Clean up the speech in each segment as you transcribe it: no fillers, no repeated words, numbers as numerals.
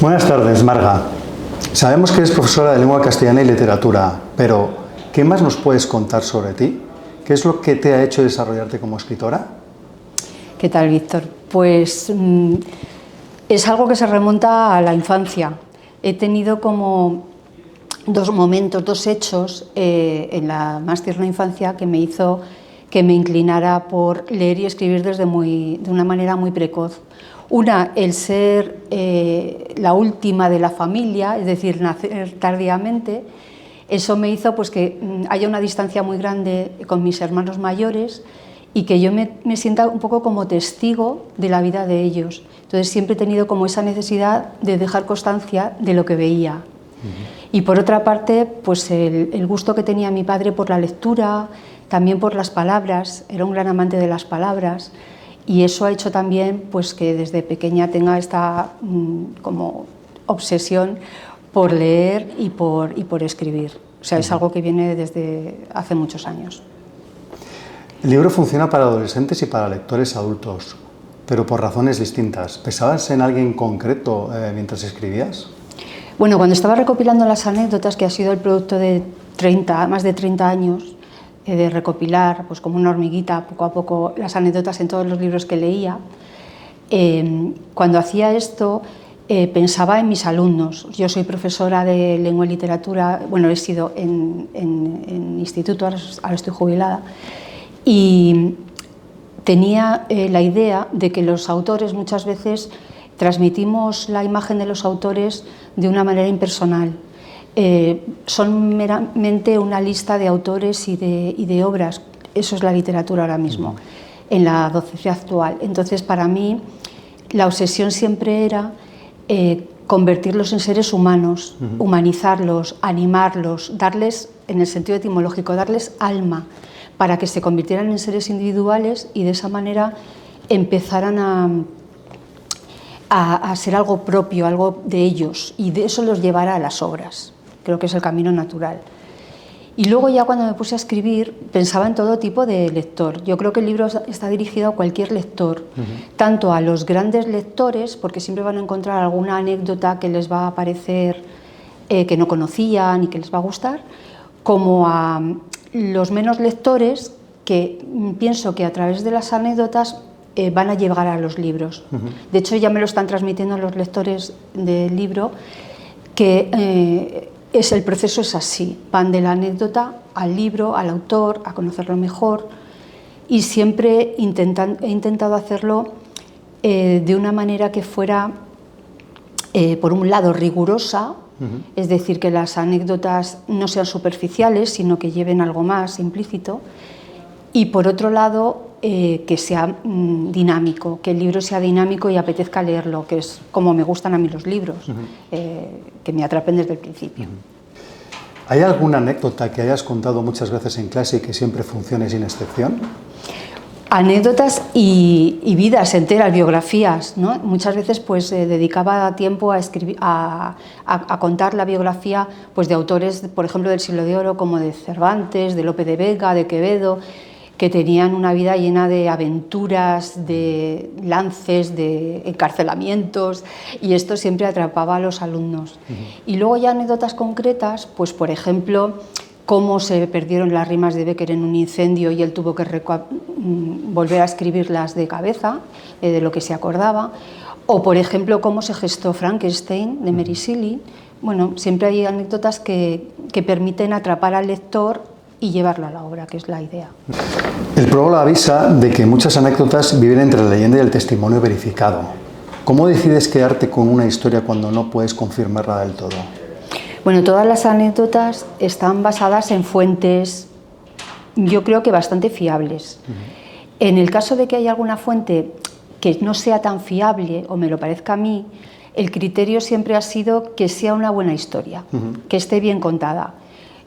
Buenas tardes, Marga. Sabemos que eres profesora de lengua castellana y literatura, pero ¿qué más nos puedes contar sobre ti? ¿Qué es lo que te ha hecho desarrollarte como escritora? ¿Qué tal, Víctor? Pues es algo que se remonta a la infancia. He tenido como dos momentos, dos hechos en la más tierna infancia que me hizo que me inclinara por leer y escribir de una manera muy precoz. Una, el ser la última de la familia, es decir, nacer tardíamente. Eso me hizo pues, que haya una distancia muy grande con mis hermanos mayores y que yo me sienta un poco como testigo de la vida de ellos. Entonces siempre he tenido como esa necesidad de dejar constancia de lo que veía. Y por otra parte, pues el gusto que tenía mi padre por la lectura, también por las palabras, era un gran amante de las palabras, y eso ha hecho también pues, que desde pequeña tenga esta como obsesión por leer y por escribir. O sea, es algo que viene desde hace muchos años. El libro funciona para adolescentes y para lectores adultos, pero por razones distintas. ¿Pensabas en alguien concreto mientras escribías? Bueno, cuando estaba recopilando las anécdotas, que ha sido el producto de más de 30 años, de recopilar pues como una hormiguita poco a poco las anécdotas en todos los libros que leía, cuando hacía esto pensaba en mis alumnos. Yo soy profesora de lengua y literatura, bueno, he sido en instituto, ahora estoy jubilada, y tenía la idea de que los autores muchas veces transmitimos la imagen de los autores de una manera impersonal. Son meramente una lista de autores y de obras. Eso es la literatura ahora mismo, en la docencia actual. Entonces, para mí, la obsesión siempre era convertirlos en seres humanos, humanizarlos, animarlos, darles, en el sentido etimológico, darles alma, para que se convirtieran en seres individuales y de esa manera empezaran a ser algo propio, algo de ellos, y de eso los llevará a las obras. Creo que es el camino natural. Y luego ya cuando me puse a escribir pensaba en todo tipo de lector. Yo creo que el libro está dirigido a cualquier lector, tanto a los grandes lectores, porque siempre van a encontrar alguna anécdota que les va a parecer que no conocían y que les va a gustar, como a los menos lectores que pienso que a través de las anécdotas van a llegar a los libros. De hecho, ya me lo están transmitiendo los lectores del libro, que el proceso es así, van de la anécdota al libro, al autor, a conocerlo mejor, y siempre he intentado hacerlo de una manera que fuera, por un lado, rigurosa, es decir, que las anécdotas no sean superficiales, sino que lleven algo más implícito, y por otro lado, que sea dinámico, que el libro sea dinámico y apetezca leerlo, que es como me gustan a mí los libros, que me atrapen desde el principio. ¿Hay alguna anécdota que hayas contado muchas veces en clase y que siempre funcione sin excepción? Anécdotas y vidas enteras, biografías, ¿no? Muchas veces pues dedicaba tiempo a escribir, a contar la biografía pues, de autores, por ejemplo, del Siglo de Oro, como de Cervantes, de Lope de Vega, de Quevedo, que tenían una vida llena de aventuras, de lances, de encarcelamientos, y esto siempre atrapaba a los alumnos. Y luego ya anécdotas concretas, pues por ejemplo, cómo se perdieron las rimas de Bécquer en un incendio y él tuvo que volver a escribirlas de cabeza, de lo que se acordaba, o por ejemplo, cómo se gestó Frankenstein de Mary Shelley. Bueno, siempre hay anécdotas que permiten atrapar al lector y llevarlo a la obra, que es la idea. El prólogo avisa de que muchas anécdotas viven entre la leyenda y el testimonio verificado. ¿Cómo decides quedarte con una historia cuando no puedes confirmarla del todo? Bueno, todas las anécdotas están basadas en fuentes, yo creo que bastante fiables. En el caso de que haya alguna fuente que no sea tan fiable, o me lo parezca a mí, el criterio siempre ha sido que sea una buena historia, que esté bien contada.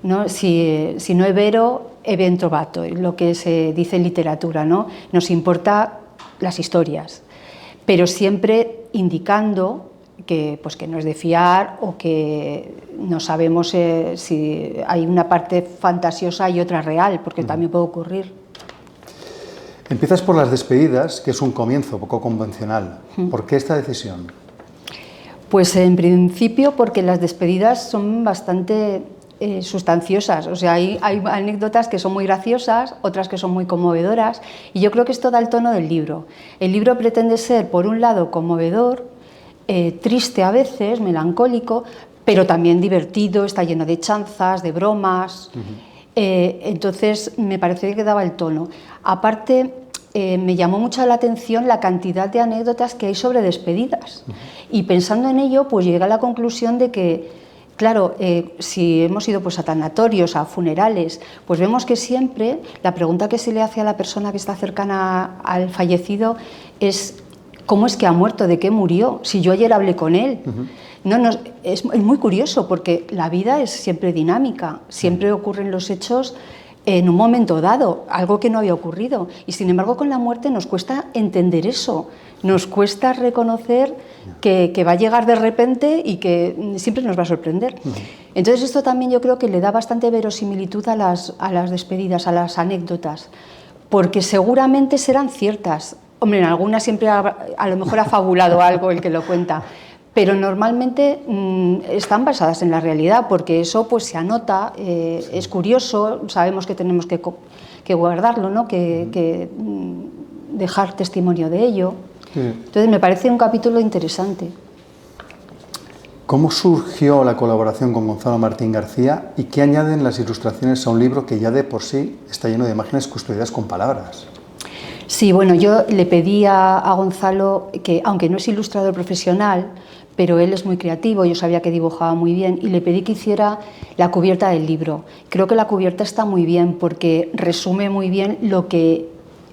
¿No? Si no è vero, è ben trovato, lo que se dice en literatura, ¿no? Nos importa las historias, pero siempre indicando que no es de fiar o que no sabemos si hay una parte fantasiosa y otra real, porque también puede ocurrir. Empiezas por las despedidas, que es un comienzo poco convencional. ¿Por qué esta decisión? Pues en principio porque las despedidas son bastante sustanciosas, o sea, hay anécdotas que son muy graciosas, otras que son muy conmovedoras, y yo creo que esto da el tono del libro. El libro pretende ser, por un lado, conmovedor, triste a veces, melancólico, pero también divertido, está lleno de chanzas, de bromas. Entonces me pareció que daba el tono. Aparte, me llamó mucho la atención la cantidad de anécdotas que hay sobre despedidas. Y pensando en ello, pues llegué a la conclusión de que, claro, si hemos ido pues, a tanatorios, a funerales, pues vemos que siempre la pregunta que se le hace a la persona que está cercana al fallecido es ¿cómo es que ha muerto? ¿De qué murió? Si yo ayer hablé con él. Es muy curioso porque la vida es siempre dinámica, siempre ocurren los hechos en un momento dado, algo que no había ocurrido. Y sin embargo con la muerte nos cuesta entender eso, nos cuesta reconocer que va a llegar de repente y que siempre nos va a sorprender. Entonces esto también yo creo que le da bastante verosimilitud a las despedidas, a las anécdotas, porque seguramente serán ciertas. Hombre, en algunas siempre a lo mejor ha fabulado algo el que lo cuenta, pero normalmente están basadas en la realidad, porque eso pues se anota, es curioso, sabemos que tenemos que guardarlo, ¿no? que dejar testimonio de ello. Entonces me parece un capítulo interesante. ¿Cómo surgió la colaboración con Gonzalo Martín García y qué añaden las ilustraciones a un libro que ya de por sí está lleno de imágenes custodiadas con palabras? Sí, bueno, yo le pedí a Gonzalo que, aunque no es ilustrador profesional, pero él es muy creativo, yo sabía que dibujaba muy bien, y le pedí que hiciera la cubierta del libro. Creo que la cubierta está muy bien porque resume muy bien lo que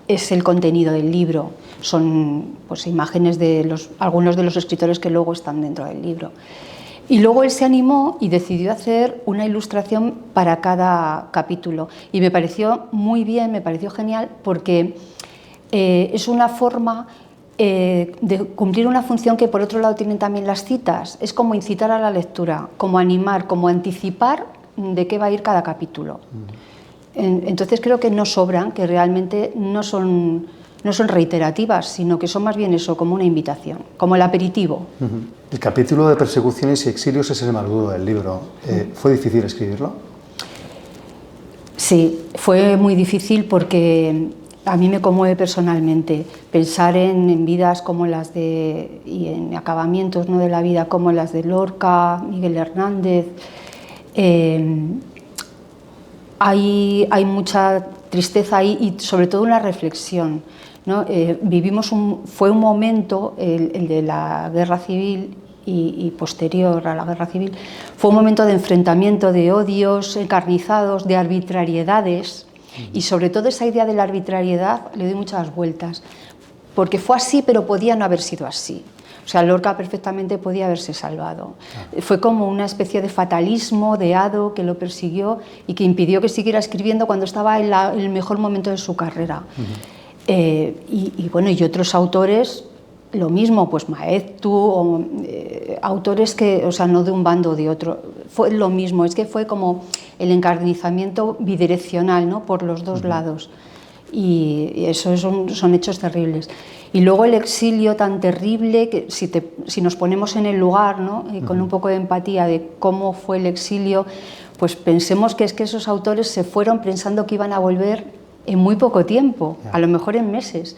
es el contenido del libro. Son pues, imágenes de algunos de los escritores que luego están dentro del libro. Y luego él se animó y decidió hacer una ilustración para cada capítulo. Y me pareció muy bien, me pareció genial, porque es una forma de cumplir una función que por otro lado tienen también las citas. Es como incitar a la lectura, como animar, como anticipar de qué va a ir cada capítulo. Entonces creo que no sobran, que realmente no son reiterativas, sino que son más bien eso, como una invitación, como el aperitivo. El capítulo de persecuciones y exilios es el más duro del libro. ¿Fue difícil escribirlo? Sí, fue muy difícil porque a mí me conmueve personalmente pensar en vidas como las de, y en acabamientos, ¿no?, de la vida como las de Lorca, Miguel Hernández. Hay mucha tristeza ahí y sobre todo una reflexión, ¿no? Fue un momento, el de la guerra civil y posterior a la guerra civil, fue un momento de enfrentamiento, de odios encarnizados, de arbitrariedades. Y sobre todo esa idea de la arbitrariedad le doy muchas vueltas, porque fue así, pero podía no haber sido así. O sea, Lorca perfectamente podía haberse salvado. Fue como una especie de fatalismo, de hado que lo persiguió y que impidió que siguiera escribiendo cuando estaba en el mejor momento de su carrera. Bueno, y otros autores, lo mismo, pues Maeztu, autores que, o sea, no de un bando o de otro, fue lo mismo, es que fue como el encarnizamiento bidireccional, ¿no?, por los dos lados, y eso son hechos terribles. Y luego el exilio tan terrible, que si nos ponemos en el lugar, ¿no?, con un poco de empatía de cómo fue el exilio, pues pensemos que es que esos autores se fueron pensando que iban a volver en muy poco tiempo, a lo mejor en meses.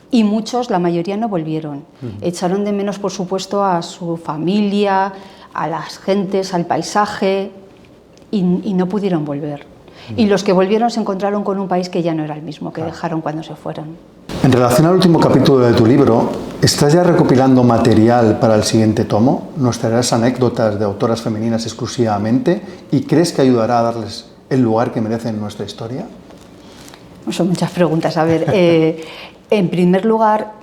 Y muchos, la mayoría, no volvieron. Echaron de menos, por supuesto, a su familia, a las gentes, al paisaje, y no pudieron volver. Y los que volvieron se encontraron con un país que ya no era el mismo que dejaron cuando se fueron. En relación al último capítulo de tu libro, ¿estás ya recopilando material para el siguiente tomo? ¿Nos traerás anécdotas de autoras femeninas exclusivamente? ¿Y crees que ayudará a darles el lugar que merecen en nuestra historia? Son muchas preguntas. A ver, en primer lugar,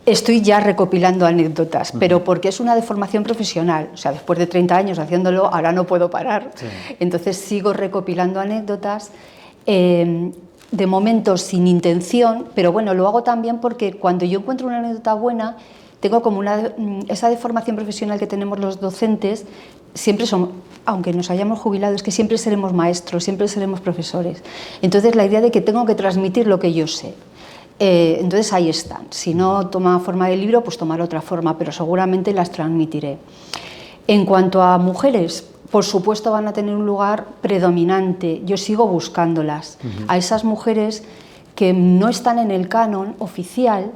estoy ya recopilando anécdotas, pero porque es una deformación profesional. O sea, después de 30 años haciéndolo, ahora no puedo parar. Sí. Entonces sigo recopilando anécdotas, de momento sin intención, pero bueno, lo hago también porque cuando yo encuentro una anécdota buena, tengo como esa deformación profesional que tenemos los docentes, siempre somos, aunque nos hayamos jubilado, es que siempre seremos maestros, siempre seremos profesores. Entonces la idea de que tengo que transmitir lo que yo sé. Entonces ahí están. Si no toma forma de libro, pues tomará otra forma, pero seguramente las transmitiré. En cuanto a mujeres, por supuesto van a tener un lugar predominante. Yo sigo buscándolas. A esas mujeres que no están en el canon oficial,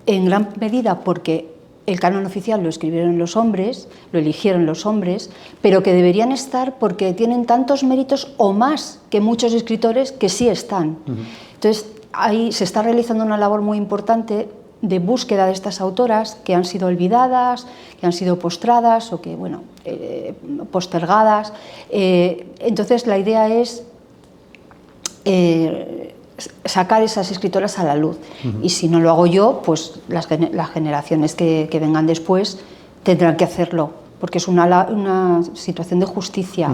en gran medida porque el canon oficial lo escribieron los hombres, lo eligieron los hombres, pero que deberían estar porque tienen tantos méritos o más que muchos escritores que sí están. Entonces, ahí se está realizando una labor muy importante de búsqueda de estas autoras que han sido olvidadas, que han sido postradas o que, bueno, postergadas. Entonces, la idea es sacar esas escritoras a la luz. Y si no lo hago yo, pues las generaciones que vengan después tendrán que hacerlo, porque es una situación de justicia.